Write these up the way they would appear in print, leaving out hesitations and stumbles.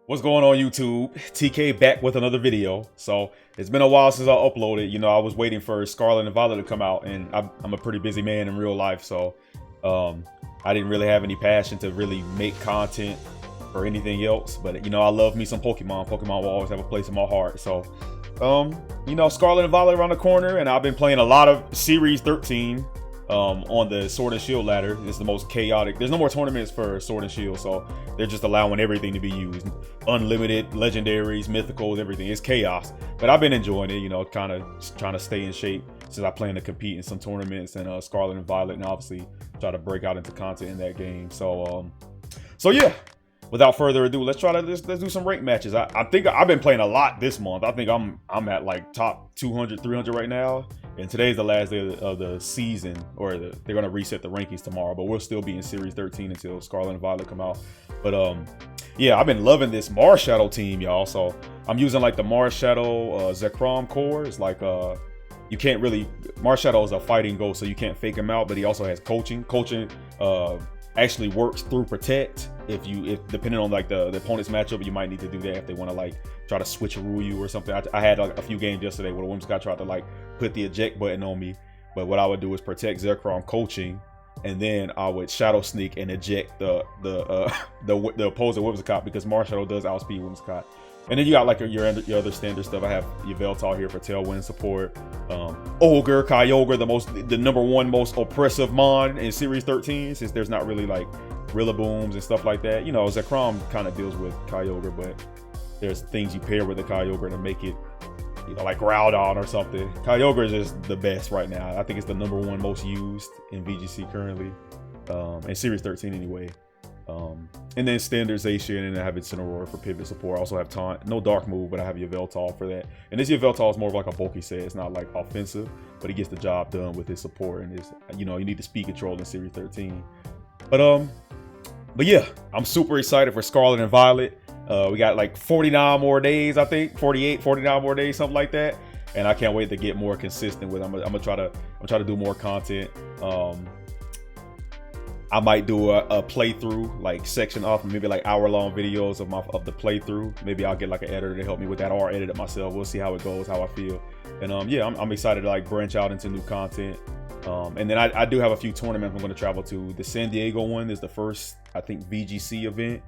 What's going on YouTube? TK back with another video. So it's been a while since I uploaded. You know, I was waiting for Scarlet and Violet to come out, and I'm a pretty busy man in real life, so I didn't really have any passion to really make content or anything else. But you know, I love me some Pokemon. Pokemon will always have a place in my heart. So you know, Scarlet and Violet around the corner, and I've been playing a lot of Series 13 on the Sword and Shield ladder. It's the most chaotic. There's no more tournaments for Sword and Shield, so they're just allowing everything to be used. Unlimited, legendaries, mythicals, everything. It's chaos. But I've been enjoying it, you know, kind of trying to stay in shape since I plan to compete in some tournaments and Scarlet and Violet, and obviously try to break out into content in that game. So yeah. Without further ado, let's do some rank matches. I think I've been playing a lot this month. I think I'm at like top 200, 300 right now. And today's the last day of the season, or they're gonna reset the rankings tomorrow. But we'll still be in Series 13 until Scarlet and Violet come out. But yeah, I've been loving this Marshadow team, y'all. So I'm using like the Marshadow Zekrom core. It's like you can't really, Marshadow is a fighting ghost, so you can't fake him out. But he also has coaching. Coaching actually works through protect. If depending on like the opponent's matchup, you might need to do that if they want to like try to switcheroo you or something. I had like a few games yesterday where the women's guy tried to like put the eject button on me, but what I would do is protect Zekrom coaching, and then I would shadow sneak and eject the opposing Whimsicott, because Marshadow does outspeed Whimsicott. And then you got like your other standard stuff. I have your Veltal here for tailwind support. Ogre, Kyogre, the number one most oppressive mon in Series 13, since there's not really like Rillabooms and stuff like that. You know, Zekrom kind of deals with Kyogre, but there's things you pair with the Kyogre to make it, you know, like Groudon or something. Kyogre is just the best right now. I think it's the number one most used in VGC currently, in Series 13 anyway. And then standardization, and I have Incineroar for pivot support. I also have Taunt. No Dark move, but I have your Veltal for that. And this Veltal is more of like a bulky set. It's not like offensive, but he gets the job done with his support, and his, you know, you need the speed control in Series 13. But yeah, I'm super excited for Scarlet and Violet. We got like 49 more days, I think, 48, 49 more days, something like that. And I can't wait to get more consistent with it. I'm gonna try to do more content. I might do a playthrough, like section off, maybe like hour-long videos of the playthrough. Maybe I'll get like an editor to help me with that, or edit it myself. We'll see how it goes, how I feel. And yeah, I'm excited to like branch out into new content. And then I do have a few tournaments I'm going to travel to. The San Diego one is the first, I think, VGC event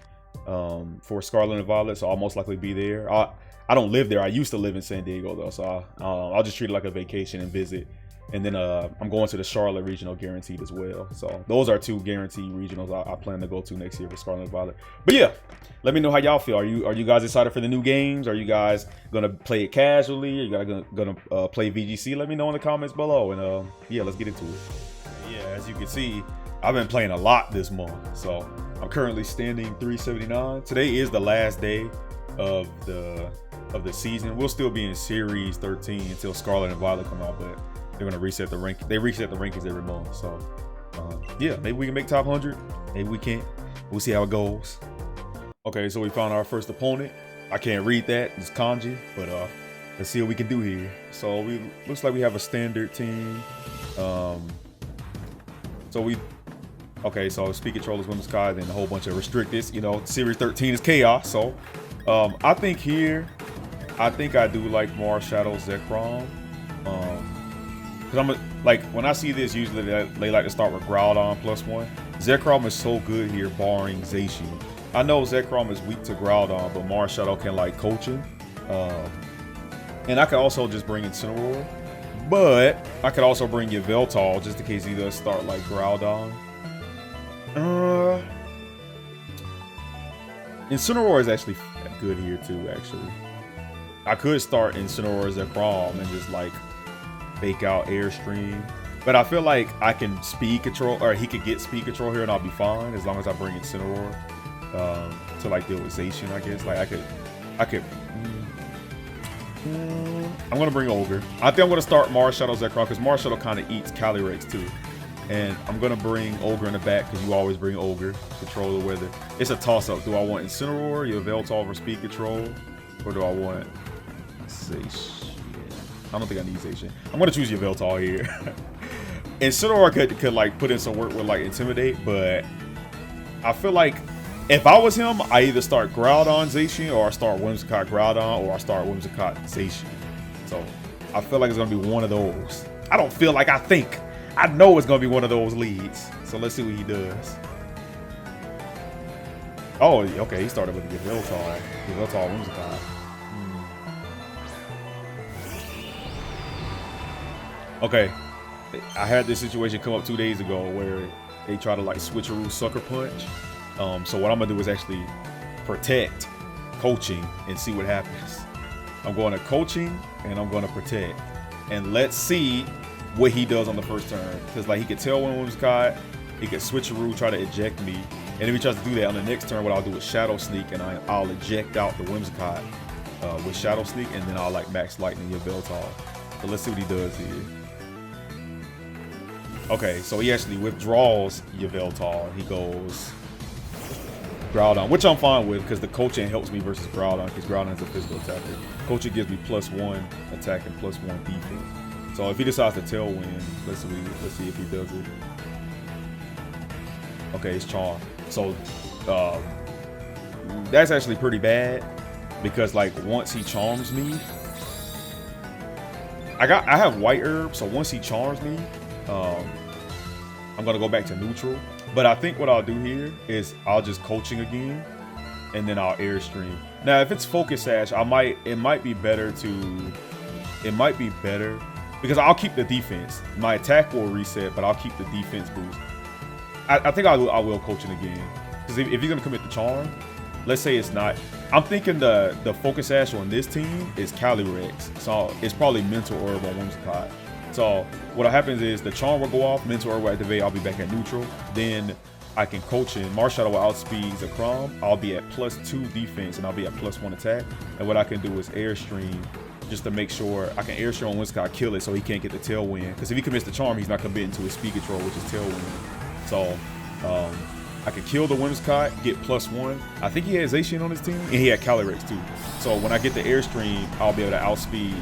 for Scarlet and Violet, so I'll most likely be there. I don't live there. I used to live in San Diego though, so I'll just treat it like a vacation and visit. And then I'm going to the Charlotte regional guaranteed as well. So those are two guaranteed regionals I plan to go to next year for Scarlet and Violet. But yeah, let me know how y'all feel. Are you guys excited for the new games? Are you guys gonna play it casually? Are you guys gonna play VGC? Let me know in the comments below. And yeah, let's get into it. Yeah, as you can see, I've been playing a lot this month. So I'm currently standing 379. Today is the last day of the season. We'll still be in Series 13 until Scarlet and Violet come out, but they're gonna reset the rank. They reset the rankings every month, so yeah, maybe we can make top 100. Maybe we can't. We'll see how it goes. Okay, so we found our first opponent. I can't read that. It's kanji, but let's see what we can do here. So looks like we have a standard team. Okay, so speed controllers, women's sky, then a whole bunch of restricted. You know, Series 13 is chaos. So I think I do like Marshadow Zekrom. Because like when I see this, usually they like to start with Groudon +1. Zekrom is so good here, barring Zacian. I know Zekrom is weak to Groudon, but Marshadow can like coach him. And I could also just bring Incineroar, but I could also bring your Veltal just in case he does start like Groudon. Incineroar is actually good here too. Actually, I could start Incineroar Zekrom and just like fake out Airstream, but I feel like I can speed control, or he could get speed control here, and I'll be fine as long as I bring Incineroar to like deal with Zacian. I guess like I could. I'm gonna bring Ogre. I think I'm gonna start Marshadow Zekrom because Marshadow kind of eats Calyrex too, and I'm gonna bring Ogre in the back because you always bring Ogre. Control the weather. It's a toss-up. Do I want Incineroar, your Veltal for speed control, or do I want Zacian? I don't think I need Zacian. I'm gonna choose your Veltal here. Incineroar could like put in some work with like Intimidate, but I feel like If I was him, I either start Groudon Zacian, or I start Whimsicott Groudon, or I start Whimsicott Zacian. So I feel like it's gonna be one of those. I don't feel like, I think. I know it's gonna be one of those leads. So let's see what he does. Oh, okay, he started with the Yveltal. Yveltal Whimsicott. Okay, I had this situation come up 2 days ago where they try to like switcheroo sucker punch. So what I'm gonna do is actually protect coaching and see what happens. I'm going to coaching and I'm going to protect, and let's see what he does on the first turn. Because like he could Tailwind Whimsicott, he could switcheroo, try to eject me, and if he tries to do that on the next turn, what I'll do is Shadow Sneak, and I'll eject out the Whimsicott with Shadow Sneak, and then I'll like Max Lightning Yveltal. So let's see what he does here. Okay, so he actually withdraws Yveltal. He goes Groudon, which I'm fine with because the coaching helps me versus Groudon, because Groudon is a physical attacker. Coaching gives me +1 attack and +1 defense. So if he decides to Tailwind, let's see if he does it. Okay, it's Charm. So that's actually pretty bad because like once he charms me, I have White Herb, so once he charms me, I'm gonna go back to neutral. But I think what I'll do here is I'll just coaching again, and then I'll Airstream. Now, if it's Focus Sash, it might be better because I'll keep the defense. My attack will reset, but I'll keep the defense boost. I think I will coaching again because if he's gonna commit the charm, let's say it's not. I'm thinking the Focus Sash on this team is Calyrex, so it's probably Mental Herb on Whimsicott. So what happens is the charm will go off, Mental Herb will activate, I'll be back at neutral. Then I can coach in. Marshadow will outspeed Zekrom. I'll be at +2 defense and I'll be at +1 attack. And what I can do is Airstream just to make sure I can Airstream on Whimsicott, kill it so he can't get the Tailwind. Because if he commits the charm, he's not committing to his speed control, which is Tailwind. So I can kill the Whimsicott, get +1. I think he had Zacian on his team, and he had Calyrex too. So when I get the Airstream, I'll be able to outspeed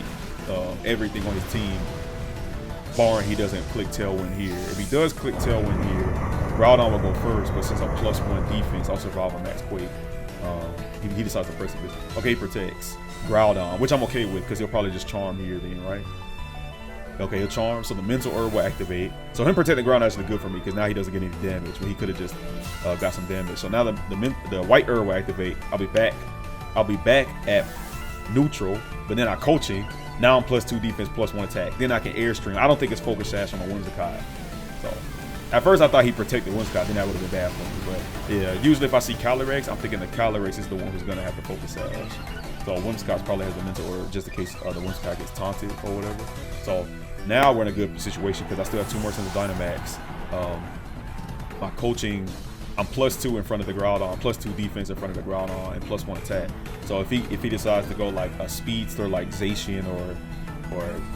everything on his team, barring he doesn't click Tailwind here. If he does click Tailwind here, Groudon will go first, but since I'm +1 defense, I'll survive a Max Quake. He decides to press it. Okay, he protects Groudon, which I'm okay with because he'll probably just charm here then, right? Okay, he'll charm, so the Mental Herb will activate. So him protecting Groudon is actually good for me because now he doesn't get any damage, but he could have just got some damage. So now the White Herb will activate. I'll be back at neutral, but then I coaching. Now I'm +2 defense, +1 attack. Then I can Airstream. I don't think it's Focus Sash on a Whimsicott. So at first I thought he protected Whimsicott, then that would have been bad for me. But yeah, usually if I see Calyrex, I'm thinking the Calyrex is the one who's gonna have the Focus Sash. So Whimsicott probably has the Mental Herb just in case the Whimsicott gets taunted or whatever. So now we're in a good situation because I still have 2 more Sense of Dynamax. My coaching, I'm +2 in front of the Groudon, +2 defense in front of the Groudon, and +1 attack. So if he decides to go like a speedster like Zacian or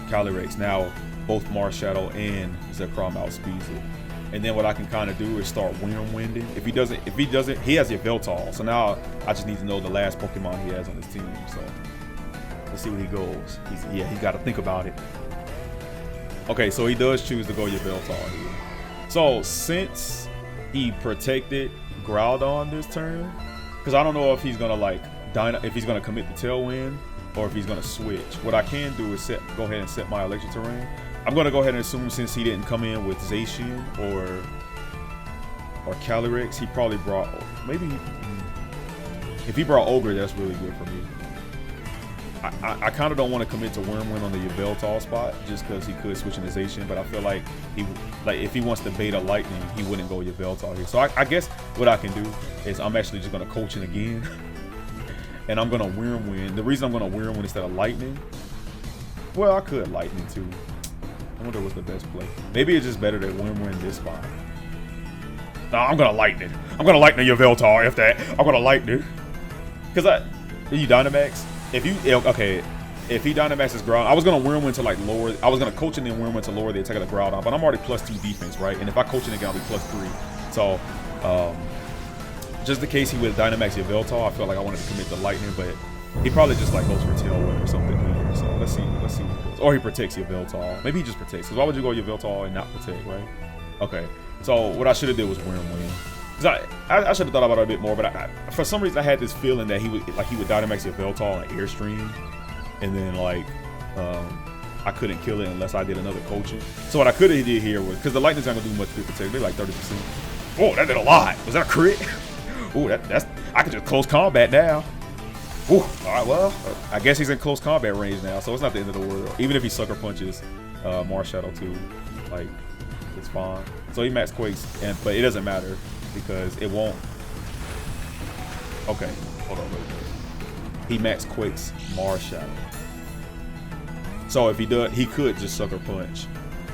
Calyrex, now both Marshadow and Zekrom outspeeds it. And then what I can kind of do is start winding. If he doesn't, he has Yveltal. So now I just need to know the last Pokemon he has on his team. So let's see where he goes. He's got to think about it. Okay, so he does choose to go Yveltal here. So since he protected Groudon this turn, because I don't know if he's gonna like if he's gonna commit the Tailwind or if he's gonna switch. What I can do is go ahead and set my Electric Terrain. I'm gonna go ahead and assume since he didn't come in with Zacian or Calyrex, he probably brought if he brought Ogre, that's really good for me. I kind of don't want to commit to Wyrmwind on the Yveltal spot just because he could switch into Zacian, but I feel like if he wants to beta Lightning, he wouldn't go Yveltal here. So I guess what I can do is I'm actually just gonna coach it again, and I'm gonna Wyrmwind. The reason I'm gonna Wyrmwind instead of Lightning, well, I could Lightning too. I wonder what's the best play. Maybe it's just better to Wyrmwind this spot. No, I'm gonna Lightning. I'm gonna Lightning Yveltal. If that, I'm gonna Lightning because you Dynamax. If he Dynamaxes Groudon, I was gonna Wyrmwind to like lower. I was gonna coach and then Wyrmwind to lower the attack of the Groudon, but I'm already +2 defense, right? And if I coach it again, I'll be +3. So, just in case he would Dynamax Yveltal, I felt like I wanted to commit the Lightning, but he probably just like goes for Tailwind or something here. So let's see what he does. Or he protects Yveltal. Maybe he just protects. Because why would you go Yveltal and not protect, right? Okay. So what I should have did was Wyrmwind. I should have thought about it a bit more, but for some reason I had this feeling that he would Dynamax Yveltal on Airstream, and then like I couldn't kill it unless I did another coaching. So what I could have did here was, because the lightning's not gonna do much crit protect, maybe like 30%. Oh, that did a lot. Was that a crit? Oh, that's I could just close combat now. Ooh, all right, well, I guess he's in close combat range now, so it's not the end of the world. Even if he sucker punches Marshadow too, like, it's fine. So he max quakes, but it doesn't matter because it won't. Okay, hold on, wait. He max quakes Marshadow. So if he does, he could just sucker punch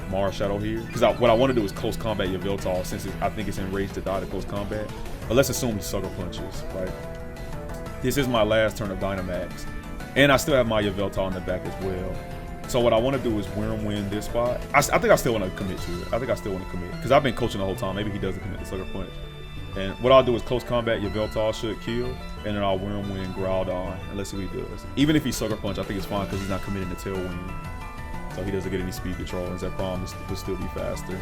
Marshadow here. Because what I want to do is close combat Yveltal, since I think it's enraged to die to close combat. But let's assume he sucker punches, right? This is my last turn of Dynamax. And I still have my Yveltal in the back as well. So what I want to do is win this spot. I think I still want to commit to it. I think I still want to commit. Because I've been coaching the whole time. Maybe he doesn't commit the sucker punch. And what I'll do is close combat Yveltal should kill. And then I'll win Groudon. And let's see what he does. Even if he sucker punch, I think it's fine because he's not committing to Tailwind. So he doesn't get any speed control. And Zekrom will still be faster.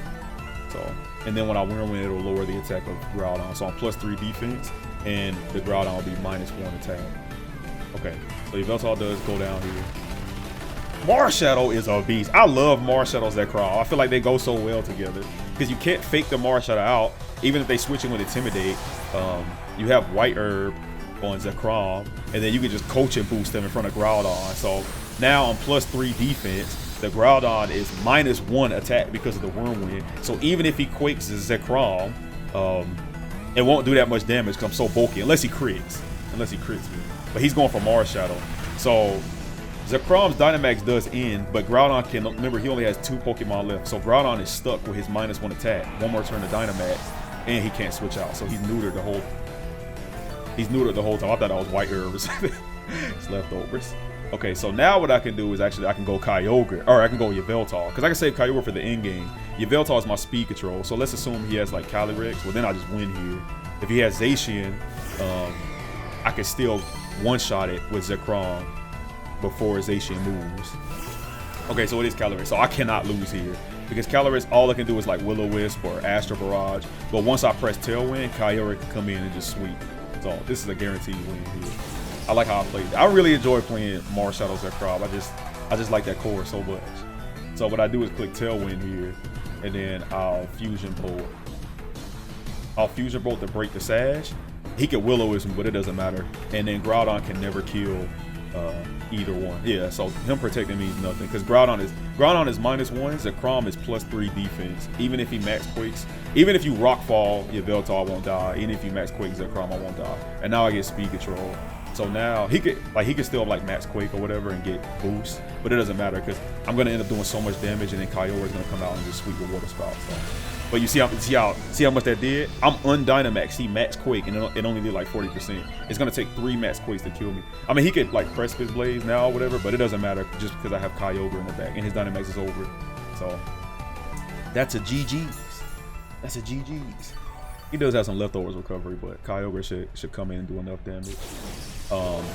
So, and then when I win, it'll lower the attack of Groudon. So I'm +3 defense. And the Groudon will be -1 attack. Okay, so Yveltal does go down here. Marshadow is a beast. I love Marshadow's Zekrom. I feel like they go so well together because you can't fake the Marshadow out. Even if they switch it with Intimidate, you have White Herb on Zekrom, and then you can just coach and boost them in front of Groudon. So now on +3 defense, the Groudon is -1 attack because of the Whirlwind. So even if he quakes his Zekrom, it won't do that much damage because I'm so bulky, unless he crits me. But he's going for Marshadow. So Zekrom's Dynamax does end, but Groudon can, remember, he only has 2 Pokemon left. So Groudon is stuck with his -1 attack. One more turn to Dynamax, and he can't switch out. So he's neutered the whole time. I thought that was White Herbs. It's leftovers. Okay, so now what I can do is actually I can go Kyogre, or I can go Yveltal, because I can save Kyogre for the end game. Yveltal is my speed control, so let's assume he has like Calyrex. Well, then I just win here. If he has Zacian, I can still one-shot it with Zekrom before Zacian moves. Okay, so it is Calyrex, so I cannot lose here because Calyrex, all I can do is like Will-O-Wisp or Astro Barrage. But once I press Tailwind, Kyogre can come in and just sweep. So this is a guaranteed win here. I like how I played. I really enjoy playing Marshadow Zekrom. I just like that core so much. So what I do is click Tailwind here, and then I'll Fusion Bolt. I'll Fusion Bolt to break the Sash. He can Will-O-Wisp him, but it doesn't matter. And then Groudon can never kill either one. Yeah, so him protecting means nothing because Groudon is -1. Zekrom is +3 defense. Even if he max quakes, even if you Rockfall, Yveltal won't die. Even if you max quake Zekrom, I won't die. And now I get speed control. So now he could still like max quake or whatever and get boost, but it doesn't matter because I'm gonna end up doing so much damage, and then Kyogre is gonna come out and just sweep the water spout. So. But you see how much that did? I'm un-Dynamax. He max quake, and it only did like 40%. It's gonna take 3 max quakes to kill me. I mean, he could like press his blades now or whatever, but it doesn't matter just because I have Kyogre in the back, and his Dynamax is over. So that's a GG's. That's a GG's. He does have some leftovers recovery, but Kyogre should come in and do enough damage.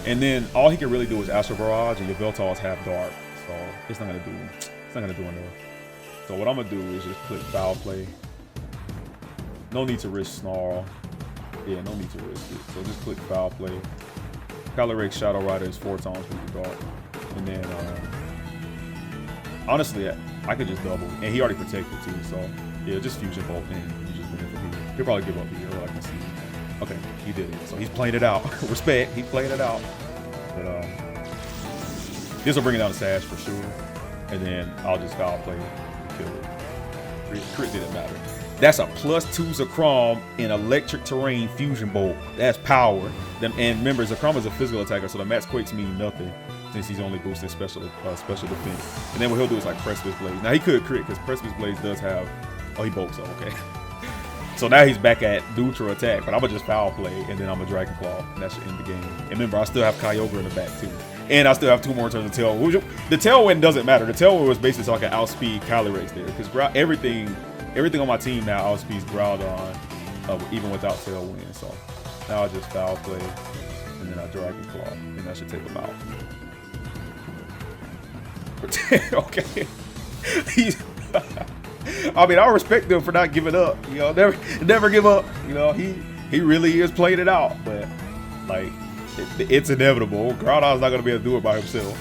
And then all he can really do is Astro Barrage, and Yveltal is half dark, so it's not gonna do enough. So what I'm gonna do is just click Foul Play. No need to risk Snarl. Yeah, no need to risk it. So just click Foul Play. Calyrex Shadow Rider is 4 times super dark, and then honestly, I could just double, and he already protected too. So yeah, just Fusion Bolt, and you just win it from here. He'll probably give up here, I can see. Okay, he did it. So he's playing it out. Respect, he's playing it out. But this will bring it down to Sash for sure. And then I'll just Foul Play and kill it. Crit didn't matter. That's a +2 Zekrom in electric terrain Fusion Bolt. That's power. And remember, Zekrom is a physical attacker, so the max quakes mean nothing since he's only boosting special defense. And then what he'll do is like Precipice Blaze. Now he could crit because Precipice Blaze does have. Oh, he bolts up. Okay. So now he's back at neutral attack, but I'm gonna just Foul Play, and then I'm a Dragon Claw, and that should end the game. And remember, I still have Kyogre in the back too, and I still have 2 more turns of Tailwind. The Tailwind doesn't matter. The Tailwind was basically so I can outspeed Calyrex there, because everything on my team now outspeeds Groudon, even without Tailwind. So now I just Foul Play, and then I Dragon Claw, and that should take him out. Okay, I mean, I respect him for not giving up. You know, never give up. You know, he really is playing it out. But like, it's inevitable. Groudon's not gonna be able to do it by himself.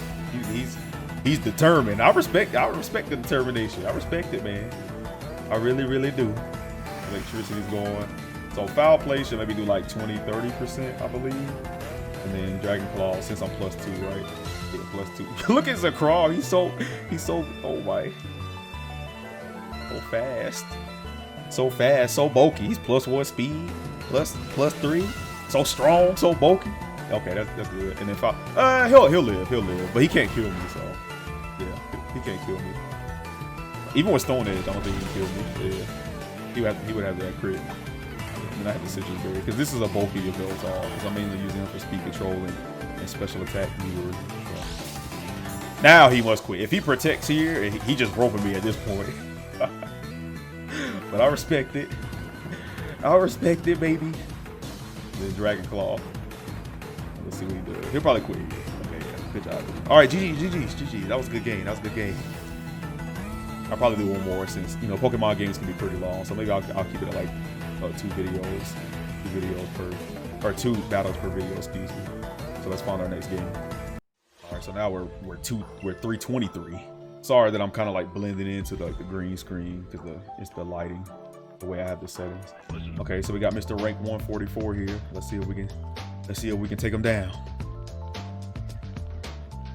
He's determined. I respect the determination. I respect it, man. I really do. Electricity's going. So foul play should maybe do like 20-30%, I believe. And then Dragon Claw, since I'm +2, right? Yeah, +2. Look at Zekrom. He's so oh my. So fast, so bulky. He's +1 speed, +3. So strong, so bulky. Okay, that's good. And then he'll live, but he can't kill me. So yeah, he can't kill me. Even with Stone Edge, I don't think he can kill me. Yeah, he would have that crit. And I have the Citrus Berry because this is a bulky Yveltal because I'm mainly using him for speed control and special attack lure. So. Now he must quit. If he protects here, he just roping me at this point. But I respect it. I respect it, baby. The Dragon Claw. Let's see what he does. He'll probably quit. Okay, yeah. Good job. All right, GG. That was a good game. I'll probably do one more since, you know, Pokemon games can be pretty long. So maybe I'll keep it at like 2 battles per video, excuse me. So let's find our next game. All right, so now we're 323. Sorry that I'm kind of like blending into the green screen because it's the lighting, the way I have the settings. Okay, so we got Mr. Rank 144 here. Let's see if we can take him down.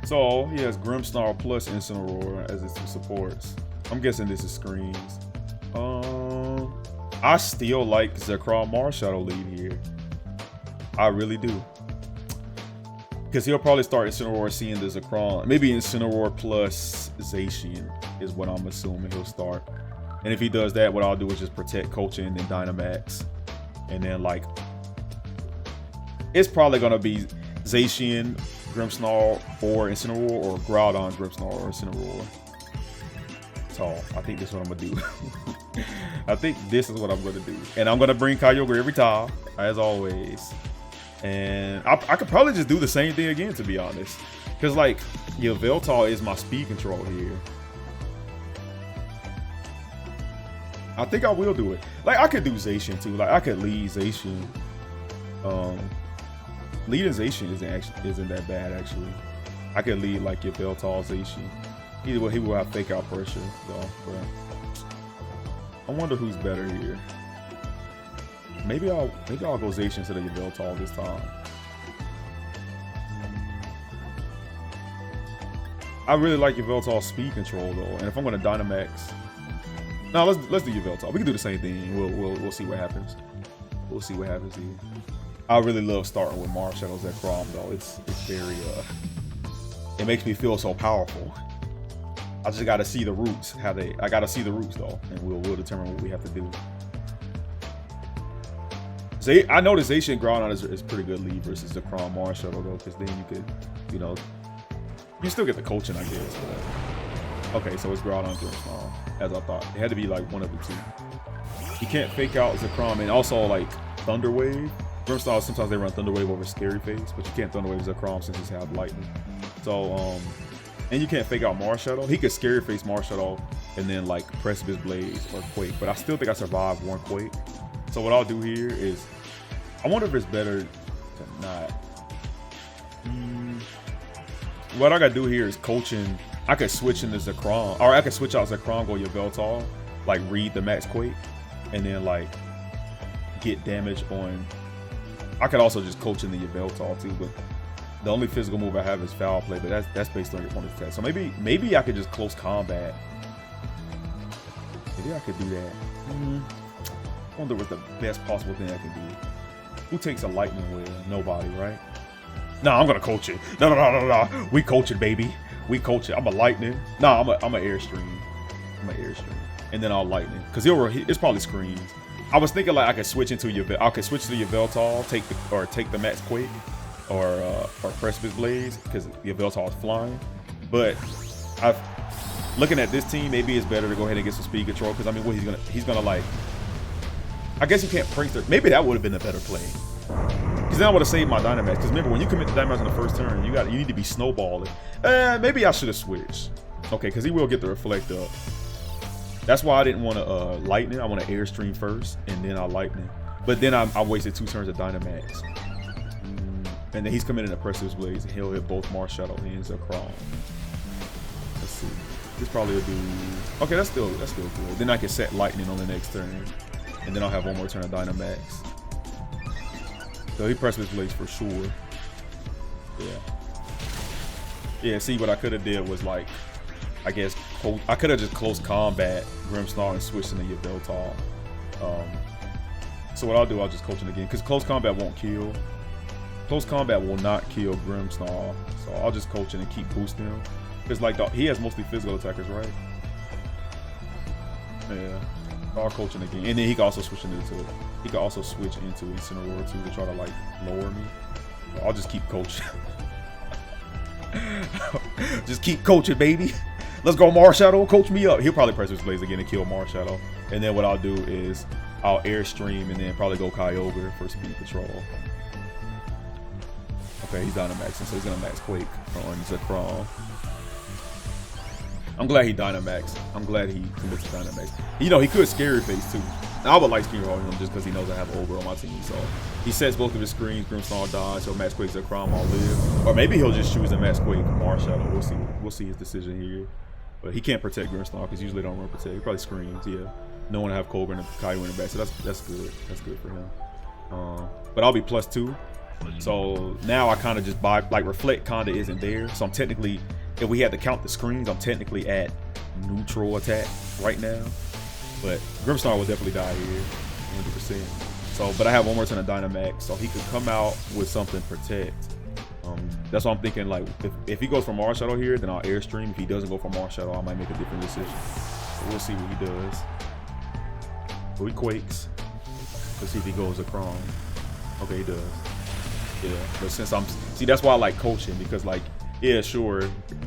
So he has Grimmsnarl plus Incineroar as its supports. I'm guessing this is screens. I still like Zekrom Marshadow lead here. I really do. Because he'll probably start Incineroar seeing the Zekrom. Maybe Incineroar plus Zacian is what I'm assuming he'll start. And if he does that, what I'll do is just protect Coaching and then Dynamax. And then like, it's probably going to be Zacian, Grimmsnarl, or Incineroar, or Groudon, Grimmsnarl, or Incineroar. So I think this is what I'm going to do. I think this is what I'm going to do. And I'm going to bring Kyogre every time, as always. And I could probably just do the same thing again, to be honest. Because, like, Yveltal is my speed control here. I think I will do it. Like, I could do Zacian, too. Like, I could lead Zacian. Leading Zacian isn't that bad, actually. I could lead, like, Yveltal Zacian. Either way, he will have fake out pressure, though. But I wonder who's better here. Maybe I'll go Zacian instead of Yveltal this time. I really like Yveltal's speed control though, and if I'm gonna Dynamax, no, let's do Yveltal. We can do the same thing. We'll see what happens. We'll see what happens here. I really love starting with Marshadow Zekrom though. It's very it makes me feel so powerful. I just gotta see the roots. I gotta see the roots though, and we'll determine what we have to do. I know the Zacian Groudon is pretty good lead versus the Zekrom Marshadow though, because then you could, you know, you still get the coaching, I guess. But okay, so it's Groudon Grimmsnarl, as I thought. It had to be like one of the two. You can't fake out Zekrom, and also like Thunder Wave. Grimmsnarl, sometimes they run Thunder Wave over Scary Face, but you can't Thunder Wave Zekrom since he's have Lightning. So and you can't fake out Marshadow. He could Scary Face Marshadow and then like Precipice Blaze or Quake, but I still think I survived one Quake. So what I'll do here is, I wonder if it's better to not. What I gotta do here is Coaching. I could switch into Zekrom, or I could switch out Zekrom, go Yveltal, like read the Max Quake, and then like get damage on. I could also just Coach in the Yveltal too, but the only physical move I have is Foul Play, but that's based on your opponent's attack. So maybe I could just close combat. Maybe I could do that. I wonder what the best possible thing I can do. Who takes a Lightning Wheel? Nobody, right? No, I'm gonna coach it. No. We coach it, baby. We coach it. I'm a Lightning. No, I'm a Airstream. I'm an Airstream, and then I'll Lightning because it's probably screens. I was thinking like I could switch to Yveltal, take the Max Quake, or Precipice Blaze because Yveltal is flying. But looking at this team, maybe it's better to go ahead and get some speed control because I mean, what he's gonna like. I guess you can't Prankster. Maybe that would have been a better play. Because then I would have saved my Dynamax. Because remember, when you commit the Dynamax on the first turn, you need to be snowballing. Maybe I should have switched. Okay, because he will get the Reflect up. That's why I didn't want to lightning. I want to airstream first, and then I'll lightning. But then I wasted 2 turns of Dynamax. And then he's coming in to Precious Blaze, and he'll hit both Marshadow and Zekrom. Let's see. This probably will do. Okay, that's still good. Then I can set lightning on the next turn, and then I'll have 1 more turn of Dynamax. So he Precious Blaze for sure. Yeah. See, what I could have did was like, I guess I could have just close combat Grimmsnarl and switched into Yveltal. So what I'll do, I'll just coach him again, because close combat won't kill. Close combat will not kill Grimmsnarl, so I'll just coach him and keep boosting him. Because like he has mostly physical attackers, right? Yeah. I'll coach him again, and then he can also switch into Incineroar too to try to like lower me. So I'll just keep coaching. Just keep coaching, baby. Let's go, Marshadow. Coach me up. He'll probably press his Blaze again and kill Marshadow. And then what I'll do is I'll airstream and then probably go Kyogre for speed patrol. Okay, he's Dynamaxing, so he's gonna max Quake on Zekrom. I'm glad he Dynamaxed. I'm glad he commits to Dynamax. You know, he could Scary Face too. I would like Scary Face him just because he knows I have Ogre on my team. So he sets both of his screens. Grimmsnarl dies. So Max Quake Zekrom, I'll live. Or maybe he'll just choose a Max Quake Marshadow. We'll see. We'll see his decision here. But he can't protect Grimmsnarl because usually they don't run protect. He probably screams. Yeah. No one to have Cobra and Kyogre in the back. So that's good. That's good for him. But I'll be +2. So now I kind of just buy, like Reflect kinda isn't there. So I'm technically, if we had to count the screens, I'm technically at neutral attack right now. But Grimmsnarl will definitely die here, 100%. So, but I have 1 more turn of Dynamax, so he could come out with something protect. That's what I'm thinking. Like, if he goes for Marshadow here, then I'll airstream. If he doesn't go for Marshadow, I might make a different decision. So we'll see what he does. So he Quakes. Let's see if he goes Zekrom. Okay, he does. Yeah, but since see, that's why I like coaching, because like, yeah, sure,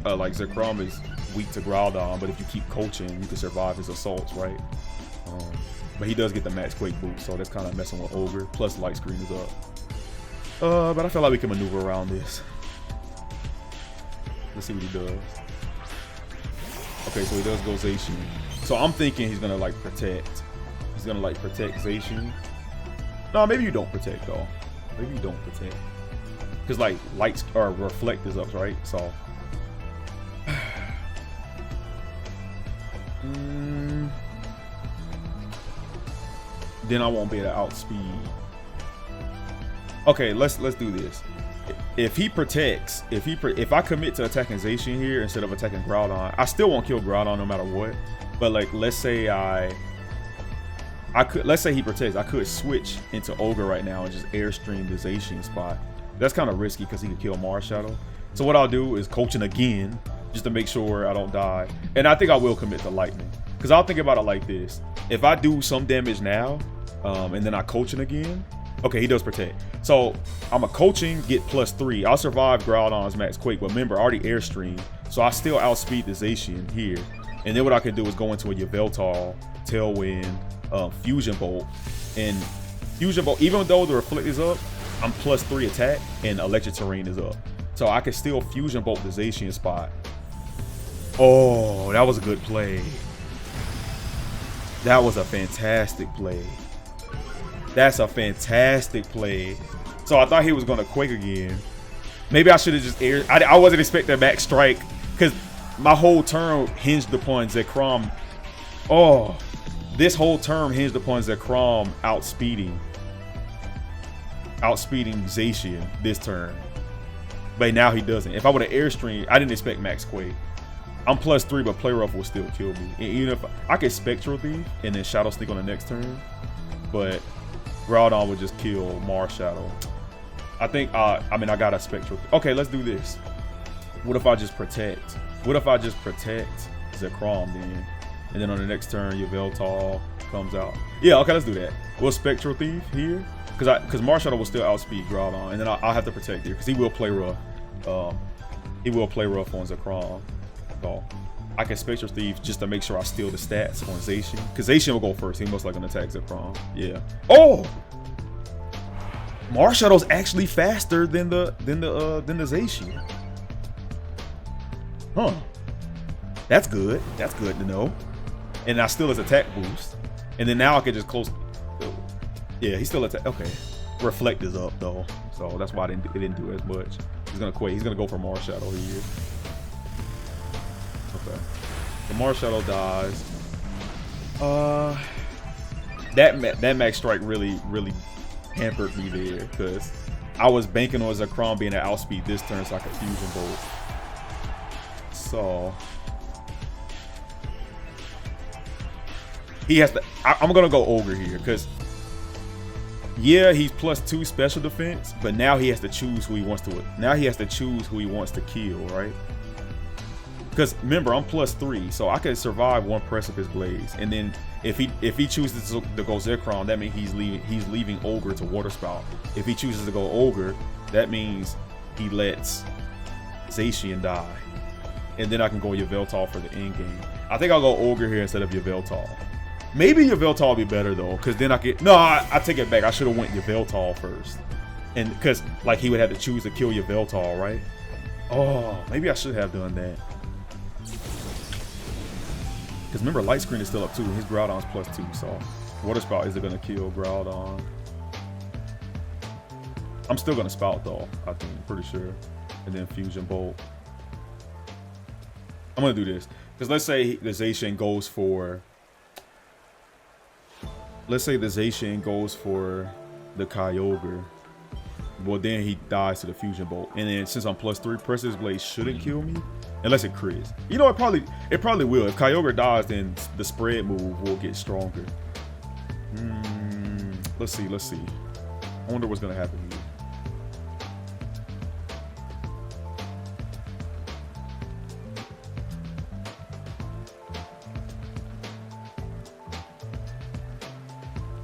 like Zekrom is weak to Groudon, but if you keep coaching, you can survive his assaults, right? But he does get the Max Quake boost, so that's kind of messing with Ogre. Plus, Light Screen is up. But I feel like we can maneuver around this. Let's see what he does. Okay, so he does go Zacian. So I'm thinking he's gonna like protect. He's gonna like protect Zacian. No, maybe you don't protect though. Maybe you don't protect. Because like lights or Reflect is up, right? So then I won't be able to outspeed. Okay, let's do this. If he protects, if I commit to attacking Zacian here instead of attacking Groudon, I still won't kill Groudon no matter what. But like, let's say let's say he protects, I could switch into Ogre right now and just airstream the Zacian spot. That's kind of risky because he could kill Marshadow. So what I'll do is coaching again just to make sure I don't die. And I think I will commit to Lightning, because I'll think about it like this. If I do some damage now, and then I coaching again, okay, he does protect. So I'm a coaching, get +3. I'll survive Groudon's Max Quake, but remember, I already airstream, so I still outspeed the Zacian here. And then what I can do is go into a Yveltal, Tailwind, Fusion Bolt, and Fusion Bolt, even though the Reflect is up, I'm +3 attack and Electric Terrain is up. So I can still Fusion Bolt the Zacian spot. Oh, that was a good play. That was a fantastic play. That's a fantastic play. So I thought he was gonna Quake again. Maybe I should have just aired. I wasn't expecting Max Strike, because my whole turn hinged upon Zekrom. Oh, this whole turn hinged upon Zekrom outspeeding Zacian this turn. But now he doesn't. If I would have airstreamed, I didn't expect Max Quake. I'm +3, but Play Rough will still kill me. And even if I could Spectral Thief and then Shadow Sneak on the next turn, but Groudon would just kill Marshadow. I think, I mean, I got a Spectral. Okay, let's do this. What if I just protect? What if I just protect Zekrom then? And then on the next turn, Yveltal comes out. Yeah, okay, let's do that. We'll Spectral Thief here, because Marshadow will still outspeed Groudon, and then I'll have to protect here, because he will Play Rough. He will Play Rough on Zekrom. So I can Spectral Thief just to make sure I steal the stats on Zacian, because Zacian will go first. He most likely gonna attack Zekrom. Yeah. Oh, Marshadow's actually faster than the Zacian. Huh. That's good. That's good to know. and I still his attack boost. And then now I can just close. Yeah, he's still attack. Okay, reflect is up though, so that's why it didn't do as much. He's gonna quit. He's gonna go for Marshadow here. Okay, the Marshadow dies. That max strike really hampered me there because I was banking on Zekrom being at outspeed this turn so I could fusion bolt. So he has to. I'm gonna go Ogre here because yeah, he's +2 special defense, but now he has to choose who he wants to. Now he has to choose who he wants to kill, right? Because remember, I'm +3, so I can survive one Precipice Blaze, and then if he chooses to go Zekrom, that means he's leaving Ogre to Water Spout. If he chooses to go Ogre, that means he lets Zacian die, and then I can go Yveltal for the end game. I think I'll go Ogre here instead of Yveltal. Maybe Yveltal will be better though, because then I get I take it back. I should have went Yveltal first, and because like he would have to choose to kill Yveltal, right? Oh, maybe I should have done that. Because remember, Light Screen is still up too, and his Groudon's +2, so Water Spout isn't gonna kill Groudon. I'm still gonna Spout though, I think, pretty sure, and then Fusion Bolt. I'm gonna do this because let's say the Zacian goes for. Let's say the Zacian goes for the Kyogre. Well, then he dies to the Fusion Bolt. And then since I'm +3, Precipice Blade shouldn't kill me. Unless it crits. You know, it probably will. If Kyogre dies, then the spread move will get stronger. Let's see. I wonder what's going to happen here.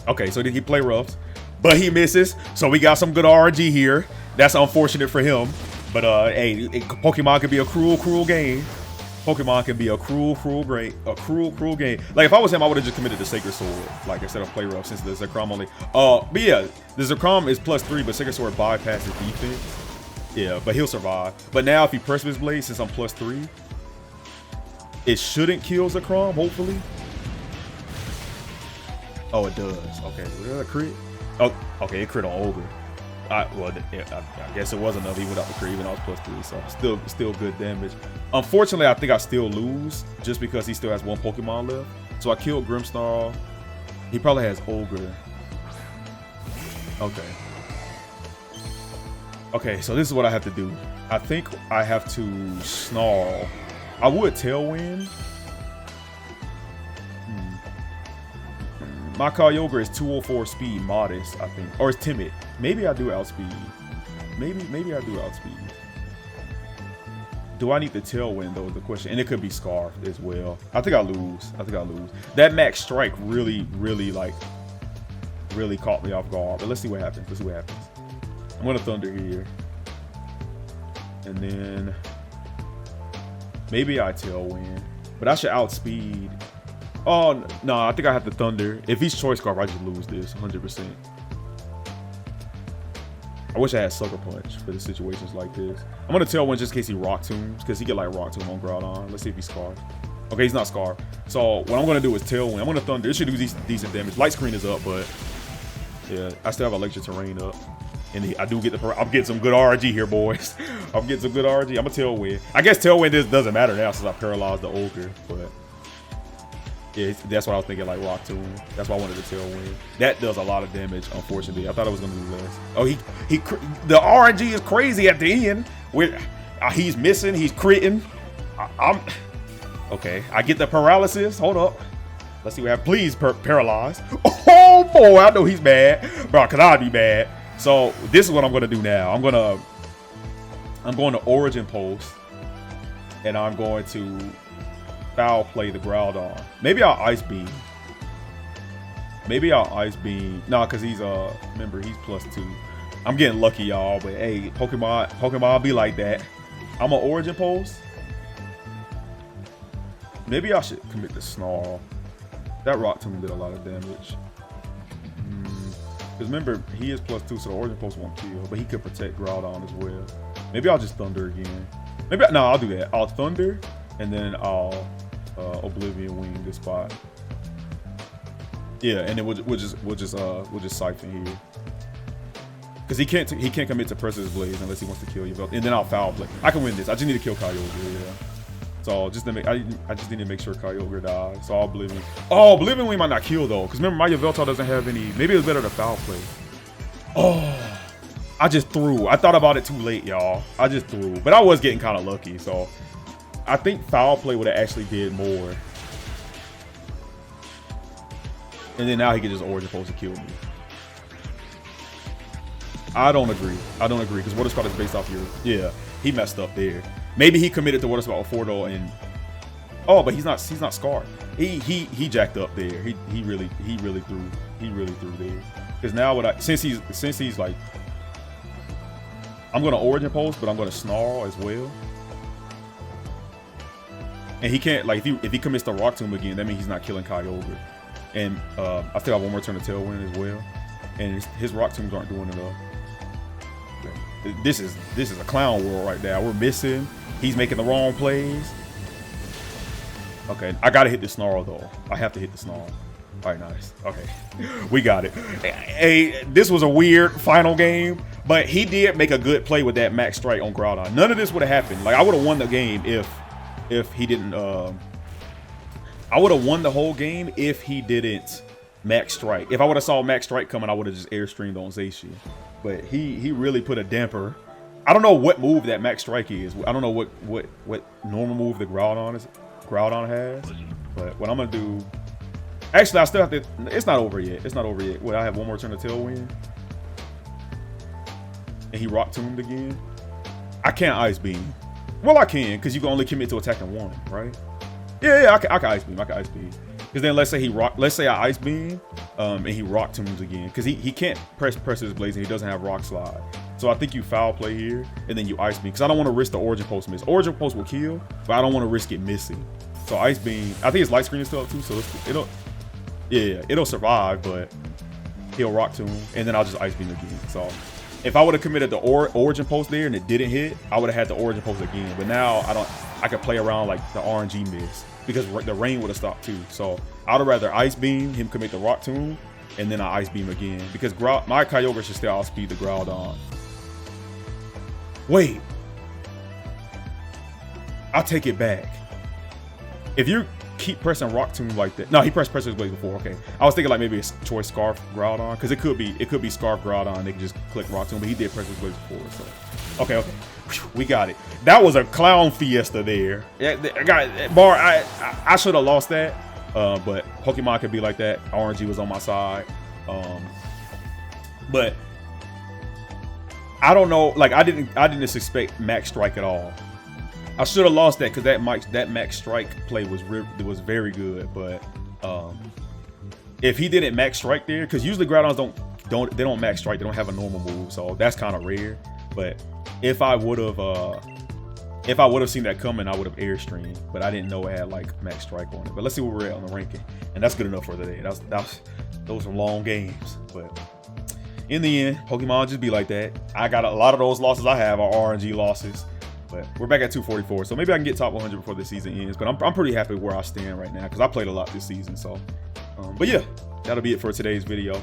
Okay, so did he play roughs? But he misses, so we got some good RNG here. That's unfortunate for him. But hey, Pokemon can be a cruel game. Pokemon can be a cruel game. Like if I was him, I would have just committed the Sacred Sword, like instead of play rough, since the Zekrom only. But yeah, the Zekrom is +3, but Sacred Sword bypasses defense. Yeah, but he'll survive. But now if he Precipice Blade, since I'm +3, it shouldn't kill Zekrom, hopefully. Oh, it does. Okay, was that a crit? Oh, okay, it crit on Ogre. I guess it was enough even without the crit, even though I was +3, so still good damage. Unfortunately, I think I still lose just because he still has one Pokemon left. So I killed Grimmsnarl. He probably has Ogre. Okay, so this is what I have to do. I think I have to Snarl. I would Tailwind. My Kyogre is 204 speed, modest, I think. Or it's timid. Maybe I do outspeed. Maybe I do outspeed. Do I need the Tailwind though is the question. And it could be Scarf as well. I think I lose. That max strike really caught me off guard. But let's see what happens. I'm gonna Thunder here. And then maybe I Tailwind. But I should outspeed. Oh, no, I think I have to Thunder. If he's Choice Scarf, I just lose this 100%. I wish I had Sucker Punch for the situations like this. I'm going to Tailwind just in case he Rock Tombs, because he get like Rock Tomb on Groudon. Let's see if he's Scarf. Okay, he's not Scarf. So what I'm going to do is Tailwind. I'm going to Thunder. It should do decent damage. Light Screen is up, but yeah, I still have Electric Terrain up. And I do get I'm getting some good RNG here, boys. I'm getting some good RNG. I'm a Tailwind. I guess Tailwind doesn't matter now since I paralyzed the Ogre, but yeah, that's what I was thinking, like Rock Tomb. That's why I wanted to Tailwind. That does a lot of damage, unfortunately. I thought it was going to do less. Oh, the RNG is crazy at the end. He's missing, he's critting. Okay, I get the paralysis. Hold up. Let's see what happens. Please, paralyze. Oh, boy, I know he's mad. Bro, because I'd be mad. So, this is what I'm going to do now. I'm going to Origin Post. And I'm going to Foul Play the Groudon. Maybe I'll Ice Beam. Nah, because he's remember, he's +2. I'm getting lucky, y'all, but hey, Pokemon be like that. I'm an Origin Post. Maybe I should commit the Snarl. That Rock Tomb did a lot of damage. Because remember, he is +2, so the Origin Post won't kill, but he could protect Groudon as well. Maybe I'll just Thunder again. No, I'll do that. I'll Thunder, and then I'll Oblivion Wing this spot. Yeah, and then we'll just siphon here. Because he can't commit to Pressure's Blaze unless he wants to kill you. And then I'll foul play. I can win this. I just need to kill Kyogre, yeah. So just to make, I just need to make sure Kyogre dies. So Oblivion. Oh, Oblivion Wing might not kill though. Because remember, my Yveltal doesn't have any. Maybe it was better to foul play. Oh, I just threw. I thought about it too late, y'all. I just threw. But I was getting kind of lucky. So I think foul play would have actually did more. And then now he can just Origin Pulse to kill me. I don't agree. I don't agree because Water Spout is based off your. Yeah, he messed up there. Maybe he committed to Water Spout before though, and but he's not scarred. He jacked up there. He really threw there. Because now what since he's like, I'm gonna Origin Pulse, but I'm gonna Snarl as well. And he can't, like, if he commits to Rock Tomb again, that means he's not killing Kyogre. And I still have one more turn to Tailwind as well. And his Rock Tombs aren't doing enough. This is a clown world right now. We're missing. He's making the wrong plays. Okay, I gotta hit the Snarl though. I have to hit the Snarl. All right, nice. Okay, we got it. Hey, this was a weird final game, but he did make a good play with that Max Strike on Groudon. None of this would have happened. Like, I would have won the game if he didn't. I would have won the whole game if he didn't Max Strike. If I would have saw Max Strike coming, I would have just Airstreamed on Zacian. But he really put a damper. I don't know what move that Max Strike is. I don't know what normal move the Groudon has. But what I'm gonna do. Actually, I still have to. It's not over yet. It's not over yet. Well, I have one more turn to Tailwind. And he Rock Tombed again. I can't Ice Beam. Well, I can, because you can only commit to attacking one, right? Yeah, I can Ice Beam. I can Ice Beam. Because then let's say I Ice Beam, and he Rock Tombs again. Because he can't press his Blaze and he doesn't have Rock Slide. So I think you foul play here, and then you Ice Beam. Because I don't want to risk the Origin Pulse miss. Origin Pulse will kill, but I don't want to risk it missing. So Ice Beam, I think his Light Screen is still up too, so it'll survive, but he'll Rock Tomb, and then I'll just Ice Beam again. So if I would have committed the Origin Pulse there and it didn't hit, I would have had the Origin Pulse again. But now I could play around like the RNG miss because the rain would have stopped too. So I would rather Ice Beam, him commit the Rock Tomb, and then I Ice Beam again because my Kyogre should still outspeed the Groudon. Wait, I'll take it back. If you keep pressing Rock Tomb like that, no, he pressed Pressure's Blaze before. Okay, I was thinking like maybe a Choice Scarf Groudon because it could be Scarf Groudon. They can just click Rock Tomb, but he did Pressure's Blaze before. So okay, we got it. That was a clown fiesta there. Yeah, I got it. Bar. I should have lost that, but Pokemon could be like that. RNG was on my side, but I don't know. Like I didn't expect Max Strike at all. I should have lost that because that Max Strike play was very good. But if he didn't Max Strike there, because usually Groudons don't Max Strike, they don't have a normal move, so that's kind of rare. But if I would have seen that coming, I would have Airstreamed. But I didn't know it had like Max Strike on it. But let's see where we're at on the ranking, and that's good enough for the day. Those are long games, but in the end, Pokemon just be like that. I got a lot of those losses I have are RNG losses. But we're back at 244, so maybe I can get top 100 before the season ends. But I'm pretty happy where I stand right now because I played a lot this season. So, but yeah, that'll be it for today's video.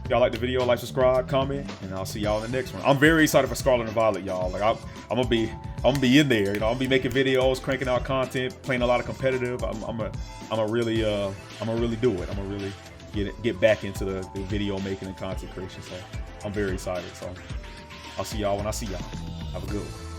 If y'all like the video, like, subscribe, comment, and I'll see y'all in the next one. I'm very excited for Scarlet and Violet, y'all. Like I'm gonna be in there. You know, I'm gonna be making videos, cranking out content, playing a lot of competitive. I'm gonna really do it. I'm gonna really get back into the video making and content creation. So I'm very excited. So I'll see y'all when I see y'all. Have a good one.